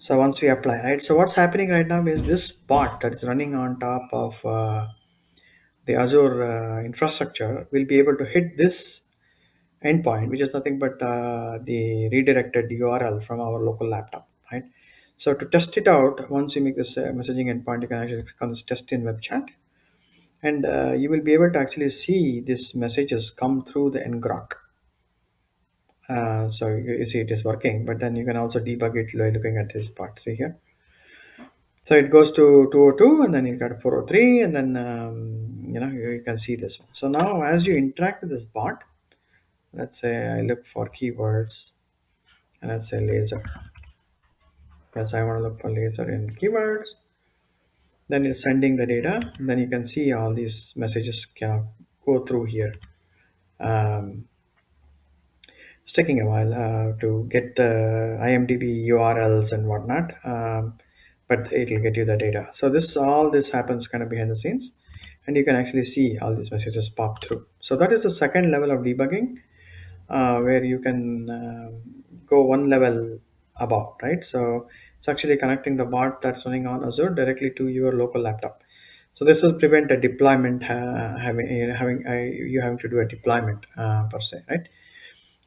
So once we apply, right? So what's happening right now is this bot that is running on top of the Azure infrastructure will be able to hit this endpoint, which is nothing but the redirected URL from our local laptop, right? So to test it out, once you make this messaging endpoint, you can actually click on this test in web chat, and you will be able to actually see these messages come through the ngrok. So you see it is working, but then you can also debug it by looking at this part. See here. So it goes to 202, and then you got 403, and then you can see this one. So now as you interact with this bot, let's say I look for keywords, and let's say laser. Yes, I want to look for laser in keywords. Then it's sending the data. And then you can see all these messages can go through here. Um, it's taking a while to get the IMDb URLs and whatnot, but it'll get you the data. So this all this happens kind of behind the scenes, and you can actually see all these messages pop through. So that is the second level of debugging, where you can go one level above, right? So it's actually connecting the bot that's running on Azure directly to your local laptop. So this will prevent a deployment you having to do a deployment per se, right?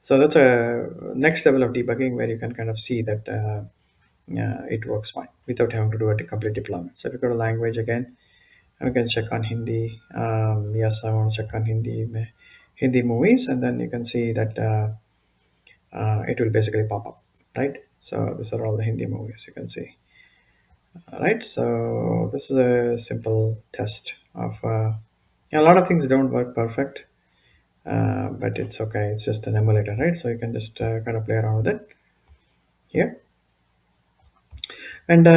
So that's a next level of debugging where you can kind of see that it works fine without having to do a complete deployment. So if you go to language again, we can check on Hindi. Yes, I want to check on Hindi movies, and then you can see that it will basically pop up, right? So these are all the Hindi movies you can see. All right, so this is a simple test of a lot of things don't work perfect, but it's okay. It's just an emulator, right? So you can just kind of play around with it here. And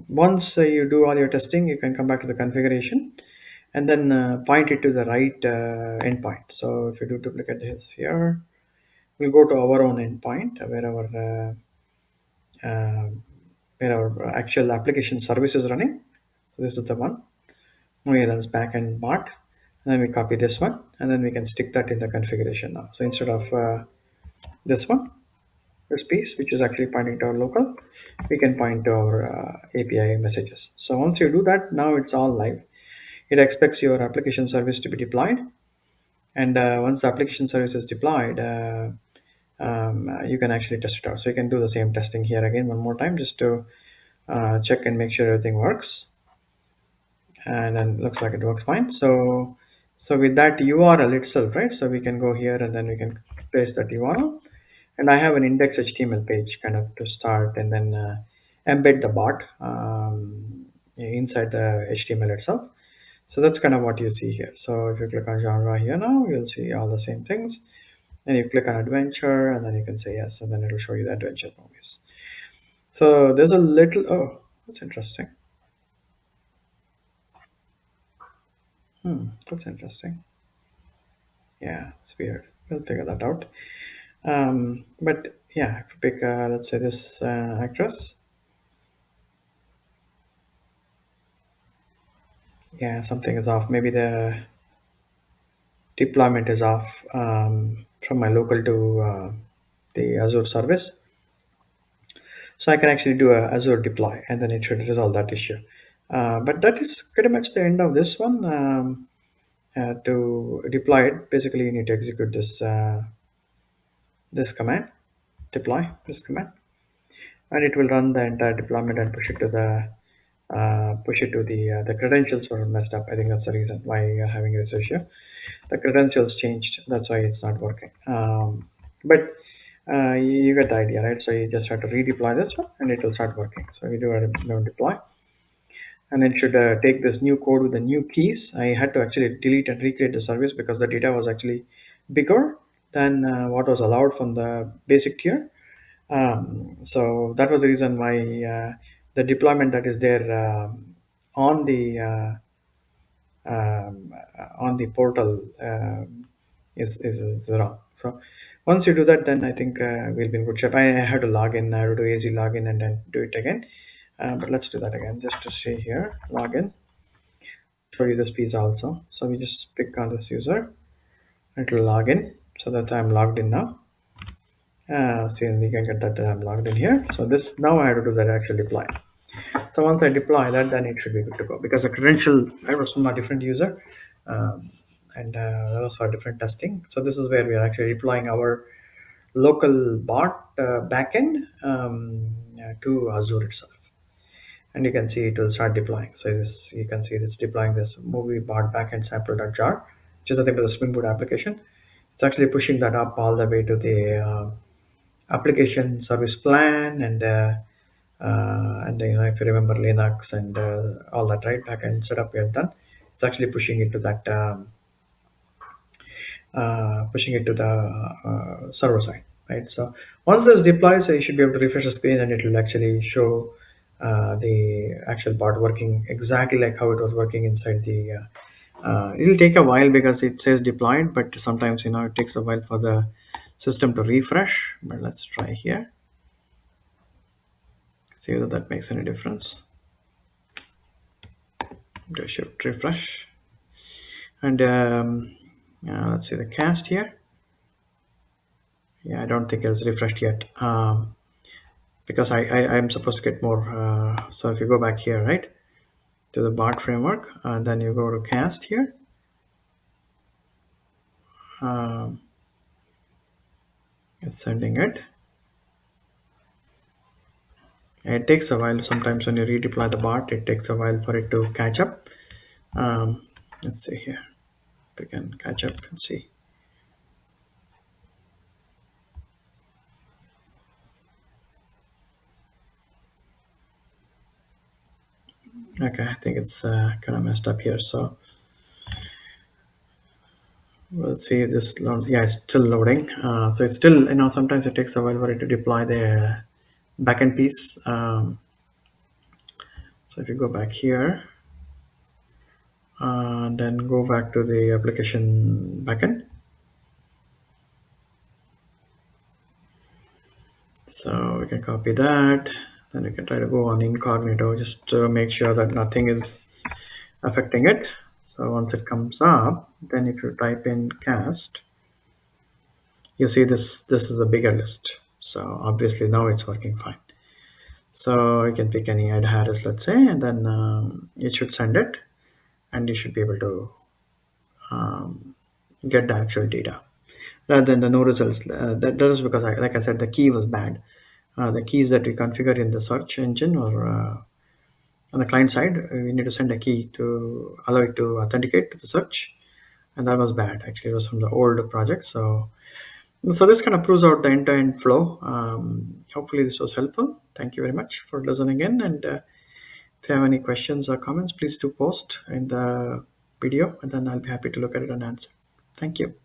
once you do all your testing, you can come back to the configuration and then point it to the right endpoint. So if you do duplicate this here, we'll go to our own endpoint uh, where our actual application service is running. So this is the one, Moylan's backend bot. And then we copy this one, and then we can stick that in the configuration now. So instead of this one, this piece, which is actually pointing to our local, we can point to our API messages. So once you do that, now it's all live. It expects your application service to be deployed, and once the application service is deployed, you can actually test it out. So you can do the same testing here again one more time, just to check and make sure everything works. And then looks like it works fine. So with that URL itself, right? So we can go here and then we can paste that URL, and I have an index HTML page kind of to start, and then embed the bot inside the HTML itself. So that's kind of what you see here. So if you click on genre here now, you'll see all the same things. Then you click on adventure, and then you can say yes, and then it'll show you the adventure movies. So there's a little, oh, that's interesting. That's interesting. Yeah, it's weird. We'll figure that out. But yeah, if you pick, let's say this actress, yeah, something is off. Maybe the deployment is off from my local to the Azure service. So I can actually do a Azure deploy, and then it should resolve that issue. But that is pretty much the end of this one. To deploy it, basically you need to execute this command, deploy this command, and it will run the entire deployment and push it to the credentials were messed up. I think that's the reason why you're having this issue. The credentials changed, that's why it's not working. But you get the idea, right? So you just have to redeploy this one and it will start working. So you do a deploy, and then should take this new code with the new keys. I had to actually delete and recreate the service because the data was actually bigger than what was allowed from the basic tier. So that was the reason why the deployment that is there on the on the portal is wrong. So once you do that, then I think we'll be in good shape. I had to log in. I have to do AZ login and then do it again. But let's do that again, just to see here. Login. Show you this piece also. So we just pick on this user. It will log in. So that I'm logged in now. So you can get that I'm logged in here. So this now I have to do that actual deploy. So once I deploy that, then it should be good to go because the credential I was from a different user, um, and that was for different testing. So this is where we are actually deploying our local bot backend to Azure itself, and you can see it will start deploying. So this you can see this deploying this movie bot backend sample.jar, which is the name of the Spring Boot application. It's actually pushing that up all the way to the application service plan and if you remember Linux and all that, right, backend setup we have done. It's actually pushing it to that pushing it to the server side, right? So once this deploys, so you should be able to refresh the screen and it will actually show the actual bot working exactly like how it was working inside the it'll take a while because it says deployed, but sometimes it takes a while for the system to refresh. But let's try here, see whether that makes any difference. Do a shift refresh, and let's see the cast here. Yeah, I don't think it's refreshed yet, because I'm supposed to get more. So if you go back here, right, to the bot framework, and then you go to cast here. um, it's sending it. It takes a while sometimes when you redeploy the bot. It takes a while for it to catch up. Let's see here, if we can catch up and see. Okay, I think it's kind of messed up here. So we'll see this load. Yeah, it's still loading. So it's still, sometimes it takes a while for it to deploy the backend piece. So if you go back here, then go back to the application backend. So we can copy that. Then we can try to go on incognito just to make sure that nothing is affecting it. So once it comes up, then if you type in cast, you see this is a bigger list. So obviously now it's working fine. So you can pick any Ed Harris, let's say, and then it should send it, and you should be able to um, get the actual data rather than the no results. That is because, like I said, the key was bad. The keys that we configure in the search engine or on the client side, we need to send a key to allow it to authenticate to the search, and that was bad. Actually, it was from the old project. So this kind of proves out the end-to-end flow. Hopefully, this was helpful. Thank you very much for listening in. And if you have any questions or comments, please do post in the video, and then I'll be happy to look at it and answer. Thank you.